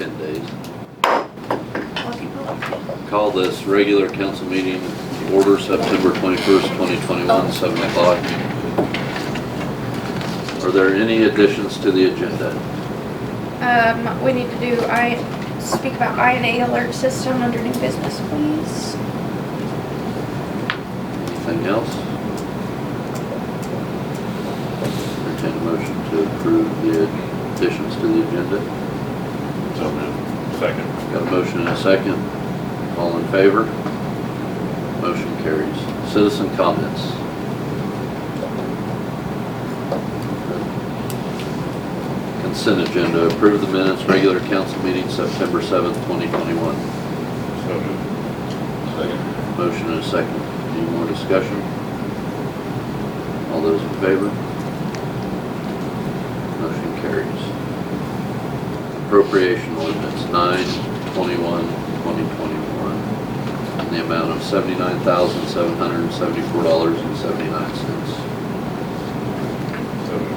10 days. Lucky boy. Call this regular council meeting to order September 21st, 2021, 7 o'clock. Are there any additions to the agenda? We need to do, speak about INA alert system under new business, please. Anything else? Entertain a motion to approve the additions to the agenda. So moved. Second. Got a motion and a second. All in favor? Motion carries. Citizen comments. Consent agenda. Approve the minutes, regular council meeting September 7th, 2021. So moved. Second. Motion and a second. Any more discussion? All those in favor? Motion carries. Appropriation ordinance 9/21/2021 in the amount of $79,774.79. So moved.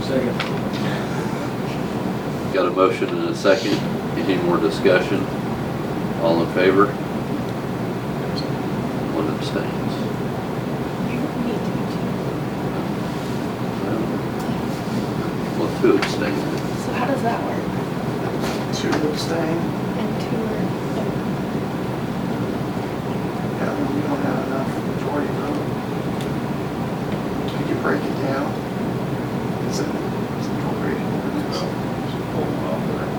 Second. Got a motion and a second. Any more discussion? All in favor? One abstains. You need Well, two abstain. to. So how does that work? Two abstain. And two are, Yeah, we don't have enough majority vote. Could you break it down? Is it appropriation ordinance? Pull them off there.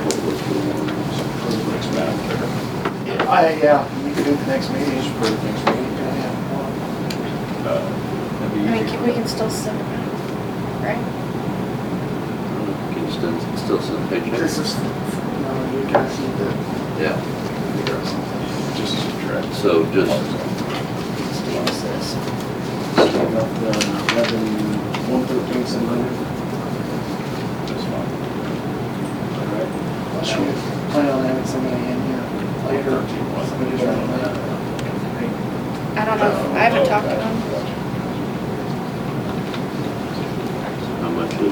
What was the one? Next map there. Yeah, we could do the next meeting. Just for the next meeting. That'd be I mean, easy. we can still send them out, right? Can you still send paychecks? This is, you guys need to Yeah. figure out something. Just subtract. So just, What's this? Take off the 11,113,700. That's fine. Alright. Plan on having somebody in here later. Somebody's running late. I don't know, I haven't talked to them. how much is it?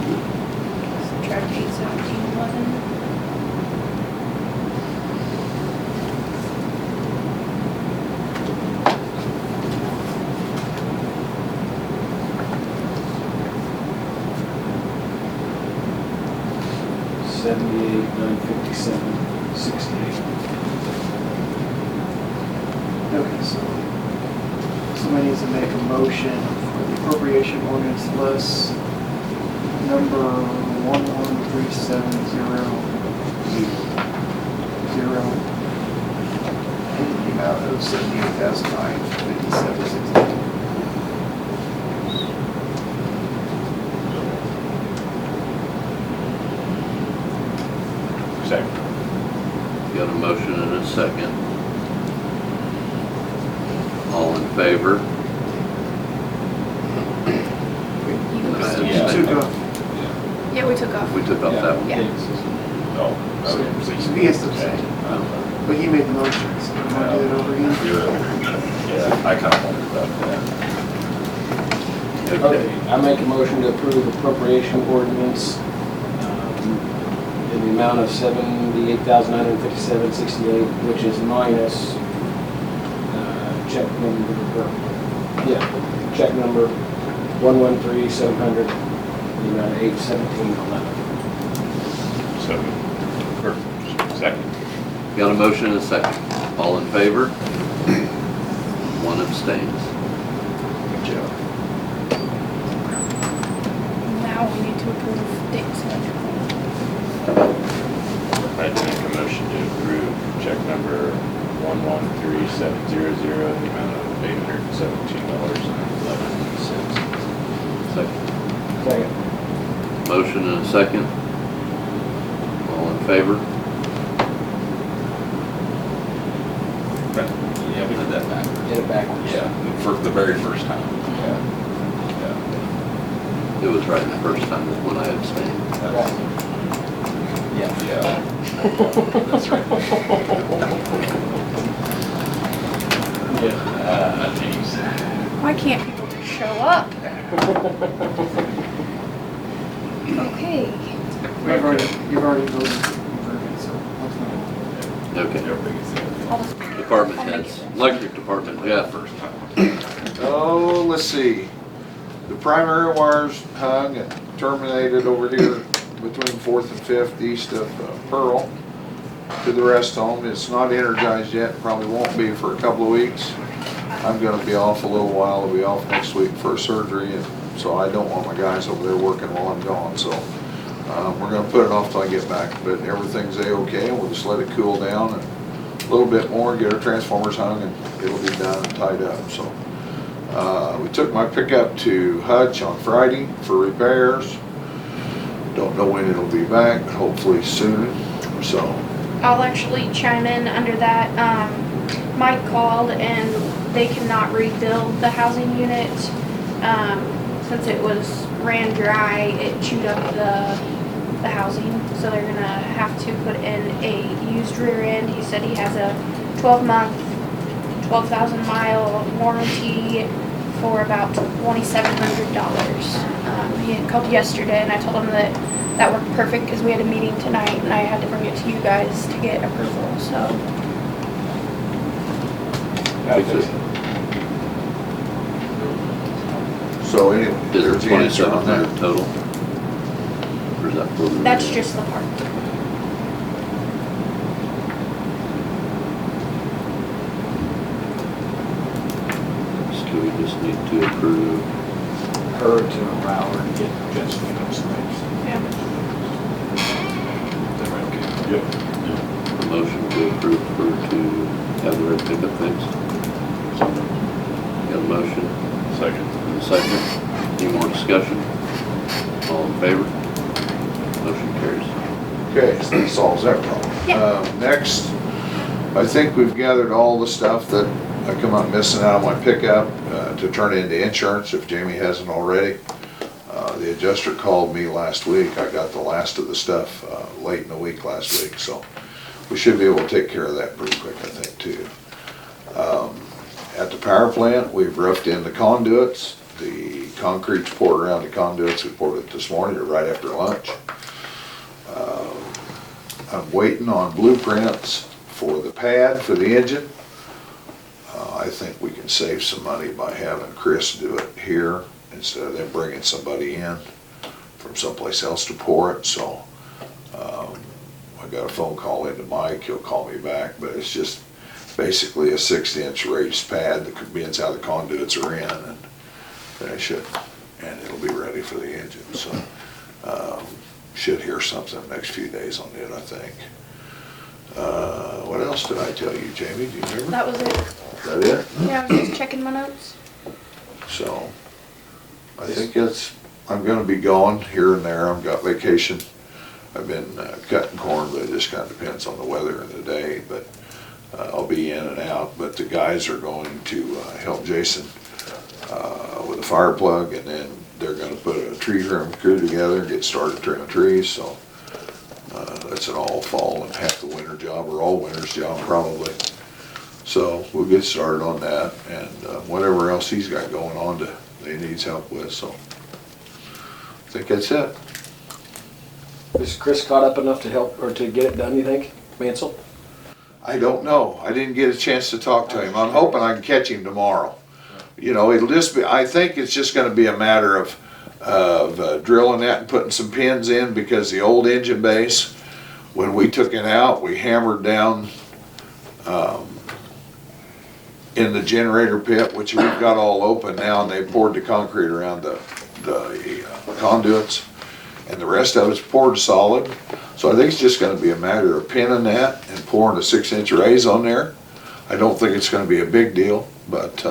Subtract 8, 17, 11. $78,957.68. Okay, so somebody needs to make a motion for the appropriation ordinance list number 113700 in the amount of $78,957.68. Second. Got a motion and a second. All in favor? You took off. Yeah, we took off. We took off that one. Yeah. Oh. So he has to abstain. But he made the motion, so you want to do it over again? Yeah, I kind of wondered about that. Okay, I make a motion to approve appropriation ordinance in the amount of $78,957.68, which is minus check number 113700, the amount of $817.11. So moved. Or, second. Got a motion and a second. All in favor? One abstains. Good job. Now we need to approve dates electrically. I'd make a motion to approve check number 113700 in the amount of $817.11. Second. Second. Motion and a second. All in favor? Yeah, we did that backwards. Get it backwards. Yeah, for the very first time. Yeah. It was right the first time when I abstained. Right. Yeah. Yeah. That's right. Jeez. Why can't people just shut show up. Okay. You've already voted for it, so let's move on. Okay. I'll just- Department I'll make heads, it. electric department, Jeff. First time. Oh, let's see. The primary wires hung and terminated over here between 4th and 5th east of Pearl to the rest home. It's not energized yet, probably won't be for a couple of weeks. I'm gonna be off a little while, I'll be off next week for surgery, and so I don't want my guys over there working while I'm gone, so we're gonna put it off till I get back, but everything's A-okay, and we'll just let it cool down and a little bit more, get our transformers hung, and it'll be done and tied up, so. We took my pickup to Hutch on Friday for repairs. Don't know when it'll be back, but hopefully soon, so. I'll actually chime in under that. Mike called and they cannot rebuild the housing unit. Since it was ran dry, it chewed up the housing. So they're gonna have to put in a used rear end. He said he has a 12-month, 12,000 mile warranty for about $2,700. He had called yesterday and I told him that that worked perfect because we had a meeting tonight and I had to bring it to you guys to get approval, so. Fix it. So anyway, Is there's it the answer on 2,700 that. total? Or is that for the? That's just the part. So we just need to approve. Her to allow her to get just those things. Yeah. Yep. A motion to approve her to have the red pickup fixed. Got a motion Second. and a second. Any more discussion? All in favor? Motion carries. Okay, so that solves that problem. Yeah. Next, I think we've gathered all the stuff that I come out missing out of my pickup to turn into insurance if Jamie hasn't already. The adjuster called me last week. I got the last of the stuff late in the week last week, so we should be able to take care of that pretty quick, I think, too. At the power plant, we've roughed in the conduits. The concrete's poured around the conduits. We poured it this morning or right after lunch. I'm waiting on blueprints for the pad for the engine. I think we can save some money by having Chris do it here instead of them bringing somebody in from someplace else to pour it, so I got a phone call into Mike, he'll call me back, but it's just basically a 6-inch raised pad that means how the conduits are in, and finish it, and it'll be ready for the engine, so should hear something next few days on it, I think. What else did I tell you, Jamie, do you remember? That was it. Is that it? Yeah, I was just checking my notes. So, I think I'm gonna be gone here and there, I've got vacation. I've been cutting corn, but it just kinda depends on the weather and the day, but I'll be in and out. But the guys are going to help Jason with a fire plug, and then they're gonna put a tree trim crew together and get started trimming trees, so that's an all fall and half the winter job, or all winter's job probably. So we'll get started on that, and whatever else he's got going on that he needs help with, so I think that's it. Is Chris caught up enough to help, or to get it done, you think, Mansell? I don't know. I didn't get a chance to talk to him. I'm hoping I can catch him tomorrow. You know, it'll just be, I think it's just gonna be a matter of drilling that and putting some pins in, because the old engine base, when we took it out, we hammered down in the generator pit, which we've got all open now, and they poured the concrete around the conduits, and the rest of it's poured solid. So I think it's just gonna be a matter of pinning that and pouring a 6-inch raise on there. I don't think it's gonna be a big deal, but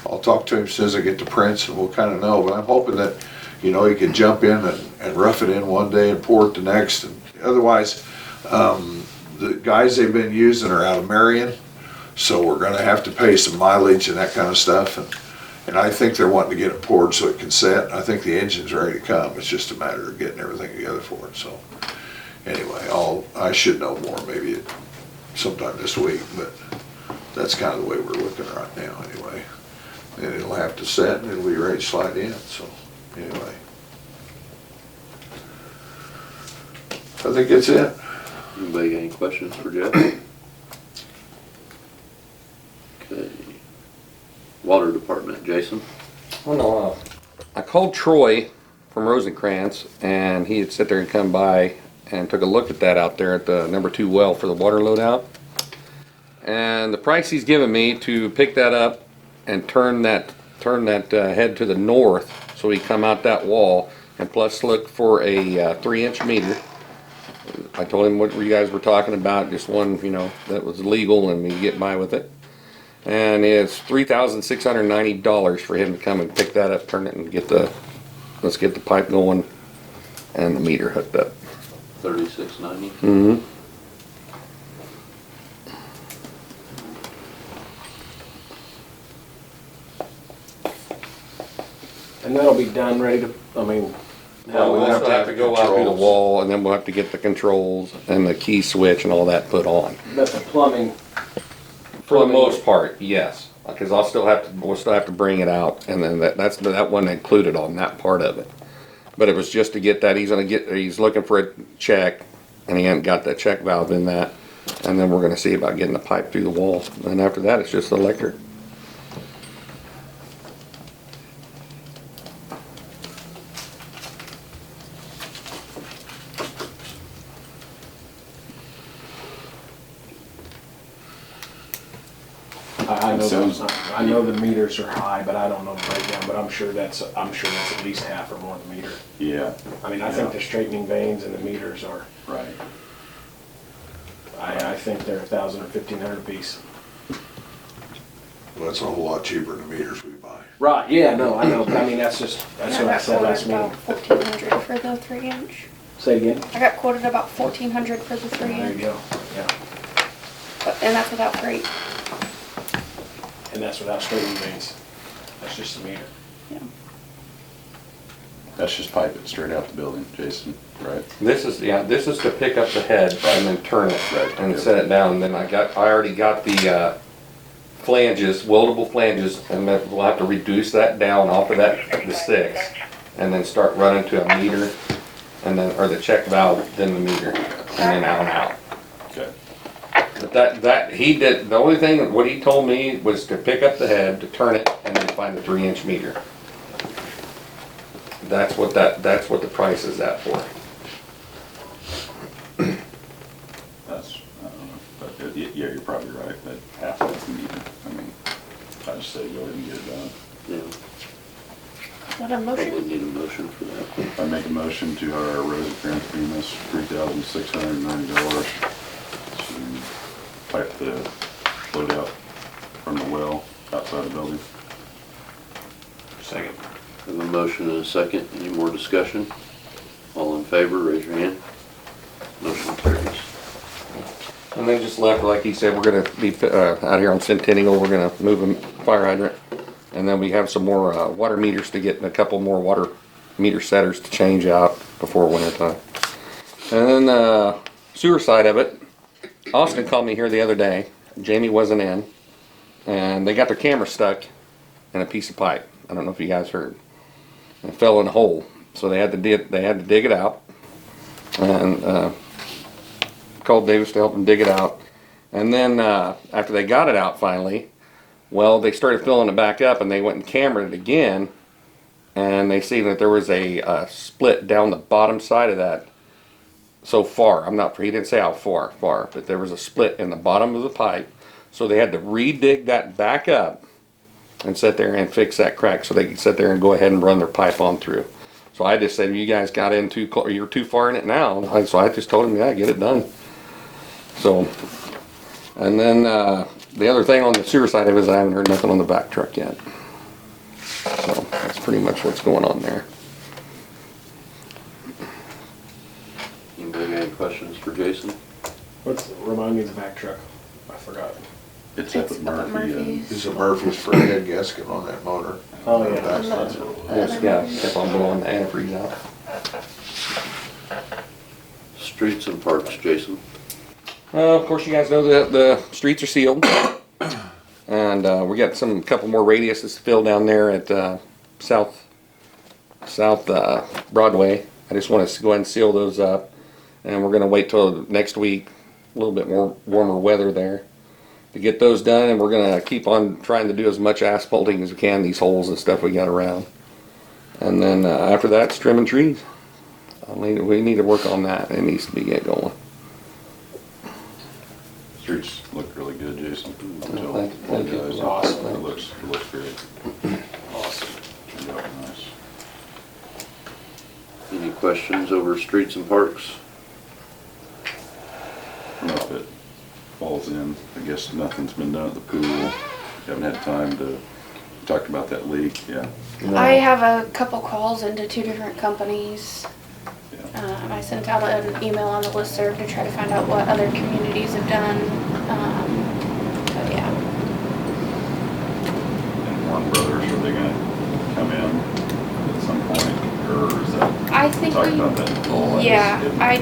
I'll talk to him as soon as I get the prints, and we'll kinda know. But I'm hoping that, you know, he can jump in and rough it in one day and pour it the next. And otherwise, the guys they've been using are out of Marion, so we're gonna have to pay some mileage and that kind of stuff. And I think they're wanting to get it poured so it can set. I think the engine's ready to come. It's just a matter of getting everything together for it, so. Anyway, I should know more maybe sometime this week, but that's kind of the way we're looking right now anyway. and it'll have to set and it'll be ready to slide in, so, anyway. I think that's it. Anybody got any questions for Jeff? Okay. Water Department, Jason? Oh no, I called Troy from Rosencrantz, and he had sit there and come by and took a look at that out there at the number 2 well for the water loadout. And the price he's given me to pick that up and turn that head to the north, so he come out that wall, and plus look for a 3-inch meter. I told him what you guys were talking about, just one, you know, that was legal and we could get by with it. And it's $3,690 for him to come and pick that up, turn it, and let's get the pipe going and the meter hooked up. $36.90. Mm-hmm. And that'll be done, ready to, I mean, Well, we'll have also to have have to go out through the controls. wall, and then we'll have to get the controls and the key switch and all that put on. but the plumbing, For the most part, yes, because we'll still have to bring it out, and then that one included on that part of it. But it was just to get that, he's looking for a check, and he hadn't got that check valve in that, and then we're gonna see about getting the pipe through the wall, and after that, it's just electric. I know the meters are high, but I don't know the breakdown, but I'm sure that's at least half or more the meter. Yeah, I mean, I think the straightening vanes and the meters are, right. I think they're 1,000 or 1,500 apiece. Well, that's a whole lot cheaper than the meters we buy. Right, yeah, no, I know, but I mean, that's what I got said last quoted meeting. about 1,400 for the 3-inch. Say again? I got quoted about 1,400 for the There you 3-inch, go, yeah. and that's without freight. And that's without straightening vanes. That's just the meter. That's just pipe it straight out the building, Jason, right? This is to pick up the head and then turn it Right. and set it down, and then I already got the flanges, weldable flanges, and then we'll have to reduce that down off of the 6, and then start running to a meter, and then, or the check valve, then the meter, and then out and out. Okay. But that he did, the only thing, what he told me was to pick up the head, to turn it, and then find the 3-inch meter. That's what the price is at for. That's, I don't know, but yeah, you're probably right, that half of the meter, I mean, I just say go ahead and get it done. Yeah, Is that a probably motion? need a motion for that. I make a motion to hire Rosencrantz Bemis, $3,690 to pipe the loadout from the well outside the building. Second. We have a motion and a second. Any more discussion? All in favor, raise your hand. Motion carries. And then just left, like he said, we're gonna be out here on Centennial, we're gonna move a fire hydrant. And then we have some more water meters to get, and a couple more water meter setters to change out before winter time. And then sewer side of it, Austin called me here the other day. Jamie wasn't in, and they got their camera stuck in a piece of pipe. I don't know if you guys heard. It fell in a hole, so they had to dig it out, and called Davis to help them dig it out. And then after they got it out finally, well, they started filling it back up, and they went and cameraed it again, and they see that there was a split down the bottom side of that. So far, he didn't say how far, but there was a split in the bottom of the pipe, so they had to re-dig that back up and sit there and fix that crack so they could sit there and go ahead and run their pipe on through. So I just said, you guys got in you're too far in it now. So I just told them, yeah, get it done. So, and then the other thing on the sewer side of it is I haven't heard nothing on the back truck yet. So that's pretty much what's going on there. Anybody got any questions for Jason? Remind me of the back truck. I forgot. It's up at It's up at Murphy. Murphy's. This is Murphy's for a head gasket on that motor. Oh, yeah. That's what it was. Just kept on blowing the antifreeze out. Streets and parks, Jason. Of course, you guys know that the streets are sealed. we got couple more radiuses to fill down there at South Broadway. I just want to go ahead and seal those up, and we're gonna wait till next week, a little bit more warmer weather there, to get those done. And we're gonna keep on trying to do as much asphalting as we can, these holes and stuff we got around. And then after that, it's trimming trees. We need to work on that. It needs to be get going. Streets look really good, Jason. Thank you. Guys, Awesome. It looks great. Awesome. Turned out nice. Any questions over streets and parks? I don't know if it falls in. I guess nothing's been done at the pool. You haven't had time to talk about that leak, yeah. I have a couple calls into 2 different companies. I sent out an email on the listserv to try to find out what other communities have done. But yeah. And Warren Brothers, are they gonna come in at some point, or is that? I think Talk about that in the fall. yeah, I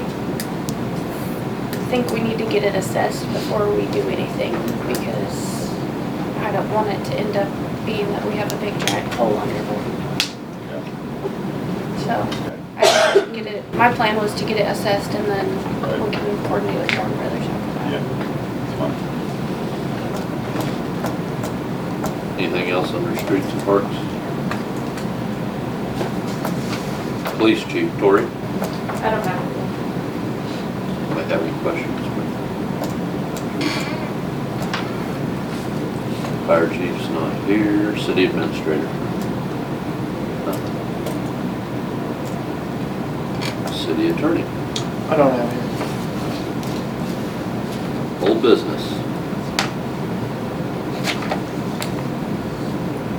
think we need to get it assessed before we do anything, because I don't want it to end up being that we have a big giant hole under the, Yeah. so. I think we should get it, my plan was to get it assessed and then we can coordinate with Warren Brothers after that. Yeah, it's fine. Anything else under streets and parks? Police chief, Tori, I don't have any. might have any questions? Fire chief's not here, city administrator. Nothing. City attorney, I don't have any. old business.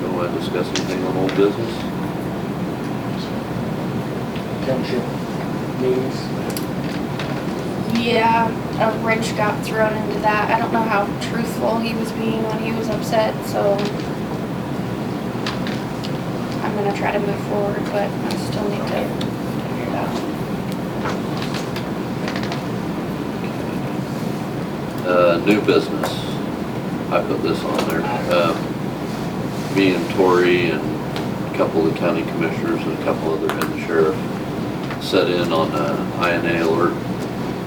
Don't want to discuss anything on old business? Township meetings. Yeah, a wrench got thrown into that. I don't know how truthful he was being when he was upset, so I'm gonna try to move forward, but I still need to figure it out. New business. I put this on there. Me and Tori and a couple of the county commissioners and a couple other, and the sheriff set in on INA alert,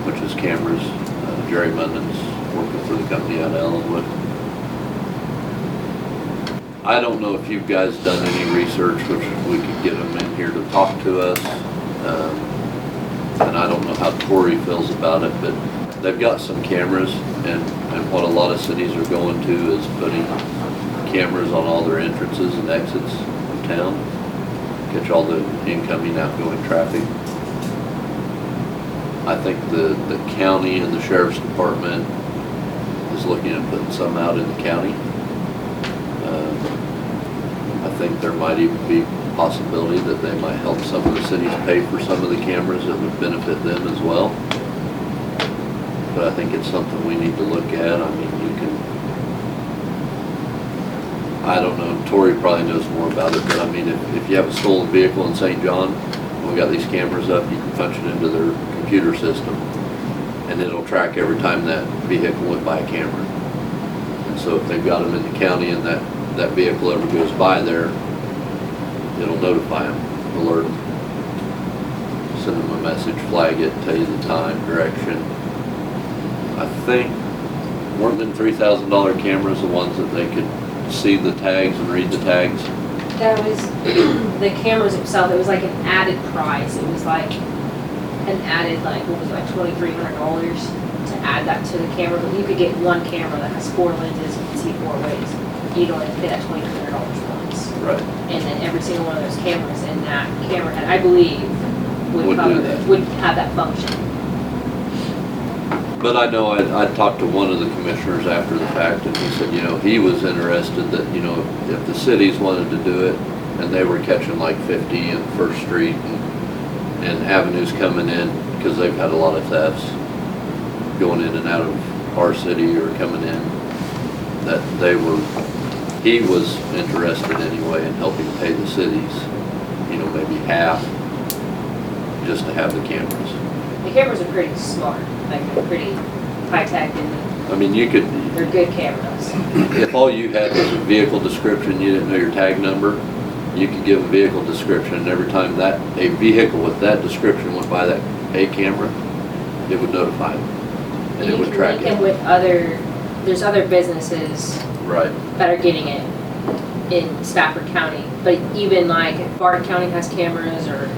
which is cameras. Jerry Munden's working for the company out of Ellenwood. I don't know if you guys done any research, which we could get them in here to talk to us. And I don't know how Tori feels about it, but they've got some cameras, and what a lot of cities are going to is putting cameras on all their entrances and exits of town, catch all the incoming, outgoing traffic. I think the county and the sheriff's department is looking at putting some out in the county. I think there might even be a possibility that they might help some of the cities pay for some of the cameras that would benefit them as well. But I think it's something we need to look at. I mean, you can, I don't know, Tori probably knows more about it, but I mean, if you have a stolen vehicle in St. John, we got these cameras up, you can punch it into their computer system, and it'll track every time that vehicle went by a camera. And so if they've got them in the county and that vehicle ever goes by there, it'll notify them, alert them, send them a message, flag it, tell you the time, direction. I think, weren't them $3,000 cameras the ones that they could see the tags and read the tags? That was the cameras itself. It was like an added price. It was like an added, like, what was it, like $2,300 to add that to the camera. But you could get one camera that has 4 lenses and can see 4 ways. You'd only pay that $2,300 once. Right. And then every single one of those cameras in that camera head, I believe, Would do cover, that. would have that function. But I know I talked to one of the commissioners after the fact, and he said, you know, he was interested that, you know, if the cities wanted to do it, and they were catching like 50 and First Street and avenues coming in, because they've had a lot of thefts going in and out of our city or coming in, that he was interested anyway in helping pay the cities, you know, maybe half, just to have the cameras. The cameras are pretty smart. Like they're pretty high-tech and I mean, you could, they're good cameras. if all you had was a vehicle description, you didn't know your tag number, you could give a vehicle description, and every time that, a vehicle with that description went by that A camera, it would notify them. And it would track You can it. link it with there's other businesses Right. that are getting it in Stafford County. But even like if Barton County has cameras or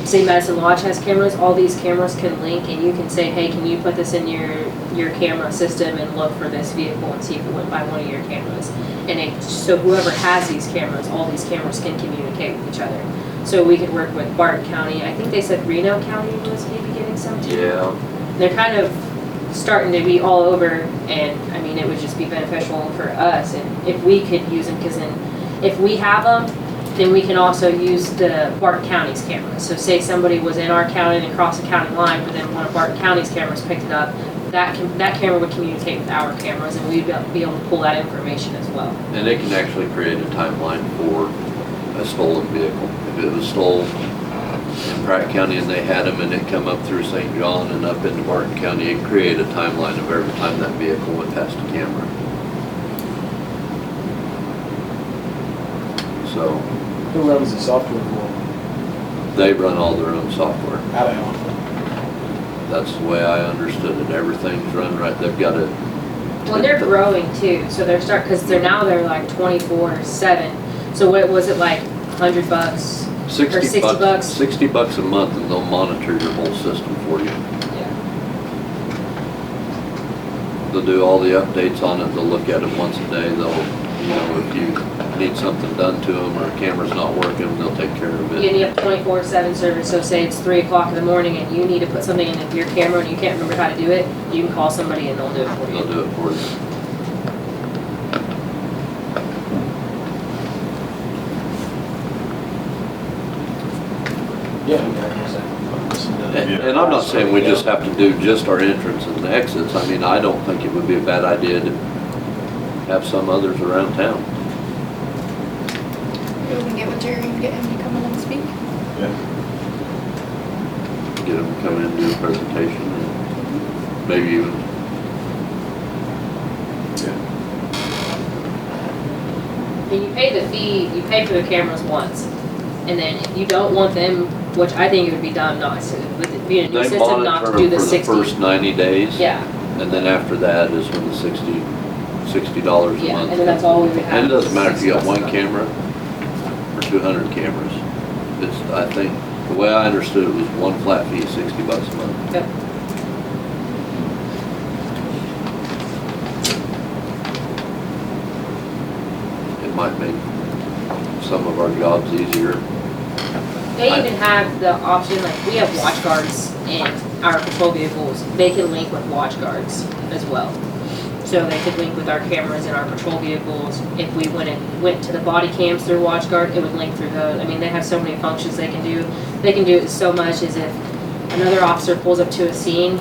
say Medicine Lodge has cameras, all these cameras can link and you can say, hey, can you put this in your camera system and look for this vehicle and see if it went by one of your cameras. And so whoever has these cameras, all these cameras can communicate with each other. So we could work with Barton County. I think they said Reno County was maybe getting some too. Yeah. They're kind of starting to be all over, and I mean, it would just be beneficial for us and if we could use them, because then if we have them, then we can also use the Barton County's cameras. So say somebody was in our county and crossed the county line, but then one of Barton County's cameras picked it up, that camera would communicate with our cameras and we'd be able to pull that information as well. And it can actually create a timeline for a stolen vehicle. If it was stolen in Pratt County and they had them and it come up through St. John and up into Barton County, it created a timeline of every time that vehicle went past a camera. So Who runs the software for they run all their own software. them? Out of That's the way I understood it. Everything's run right. They've got it. Well, they're growing too, so because they're like 24/7. So what was it like, $100? 60 Or 60 bucks. 60 bucks a month and they'll monitor your whole system for you. Yeah. They'll do all the updates on it. They'll look at it once a day. They'll, if you need something done to them or a camera's not working, they'll take care of You it. need a 24/7 service, so say it's 3 o'clock in the morning and you need to put something into your camera and you can't remember how to do it, you can call somebody and they'll do it for They'll you. do it for you. Yeah. And I'm not saying we just have to do just our entrance and exits. I mean, I don't think it would be a bad idea to have some others around town. We can get with Jerry and get him to come in and speak. Get them to come in and do a presentation and maybe even, And you pay the fee, you pay for the cameras once, and then if you don't want them, which I think it would be dumb not to, with it being a new they system, not monitor to do them the for the 60. first 90 days. Yeah, And then after that is when the $60 a yeah, month. and then that's all we would have. And it doesn't matter if you got 60 one bucks. camera or 200 cameras. It's, I think, the way I understood it was one flat fee, 60 bucks a month. Yep. It might make some of our jobs easier. They even have the option, like, we have watch guards in our patrol vehicles, they can link with watch guards as well. So they could link with our cameras in our patrol vehicles. If we went to the body cams through watch guard, it would link through those. I mean, they have so many functions they can do. They can do it so much as if another officer pulls up to a scene,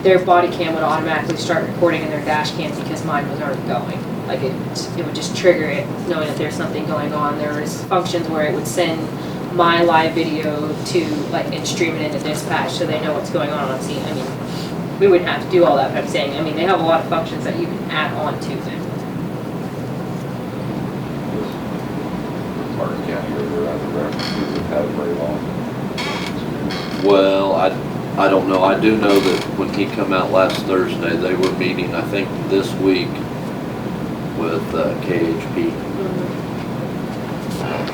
their body cam would automatically start recording in their dash cams because mine was already going. Like it would just trigger it, knowing that there's something going on. There was functions where it would send my live video to, like, and stream it into dispatch so they know what's going on scene. I mean, we wouldn't have to do all that, but I'm saying, I mean, they have a lot of functions that you can add on to them. Martin County over out of there, we've had it very long. Well, I don't know. I do know that when he come out last Thursday, they were meeting, I think, this week with KHP.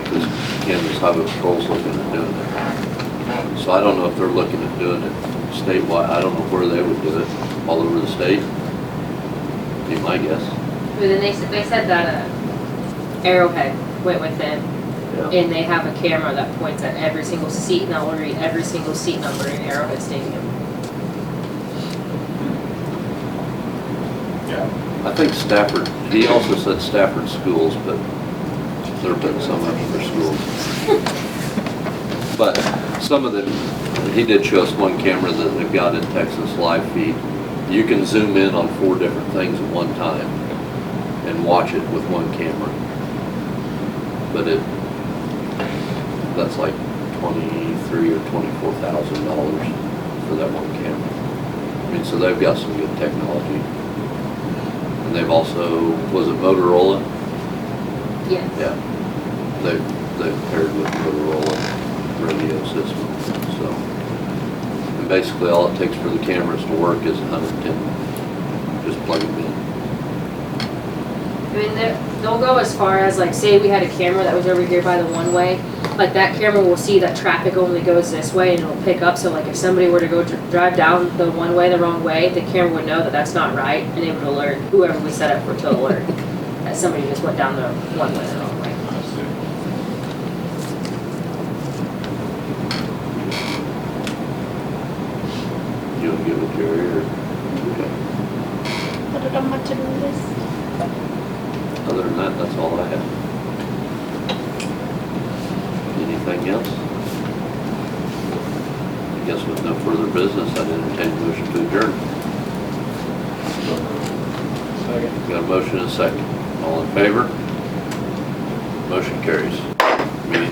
Because Kansas Highway Patrol's looking at doing it. So I don't know if they're looking at doing it statewide. I don't know where they would do it, all over the state. Be my guess. But then they said that Arrowhead went with them, Yeah. and they have a camera that points at every single seat, and that will read every single seat number in Arrowhead Stadium. Yeah. I think Stafford, he also said Stafford schools, but they're putting some up for schools. But some of them, he did show us one camera that they've got in Texas live feed. You can zoom in on 4 different things at one time and watch it with one camera. But that's like $23,000 or $24,000 for that one camera. I mean, so they've got some good technology. And they've also, was it Motorola? Yes. Yeah. They've paired with Motorola radio system, so. And basically all it takes for the cameras to work is 110, just plug them in. I mean, they'll go as far as like, say we had a camera that was over here by the one-way, like that camera will see that traffic only goes this way and it'll pick up, so like if somebody were to go drive down the one way the wrong way, the camera would know that that's not right, and it would alert whoever we set up for to alert that somebody just went down the one way the wrong way. I see. You'll give it Jerry or, okay. Put it on my to-do list. Other than that, that's all I have. Anything else? I guess with no further business, I'd entertain a motion to adjourn. Second. Got a motion and a second. All in favor? Motion carries. Meeting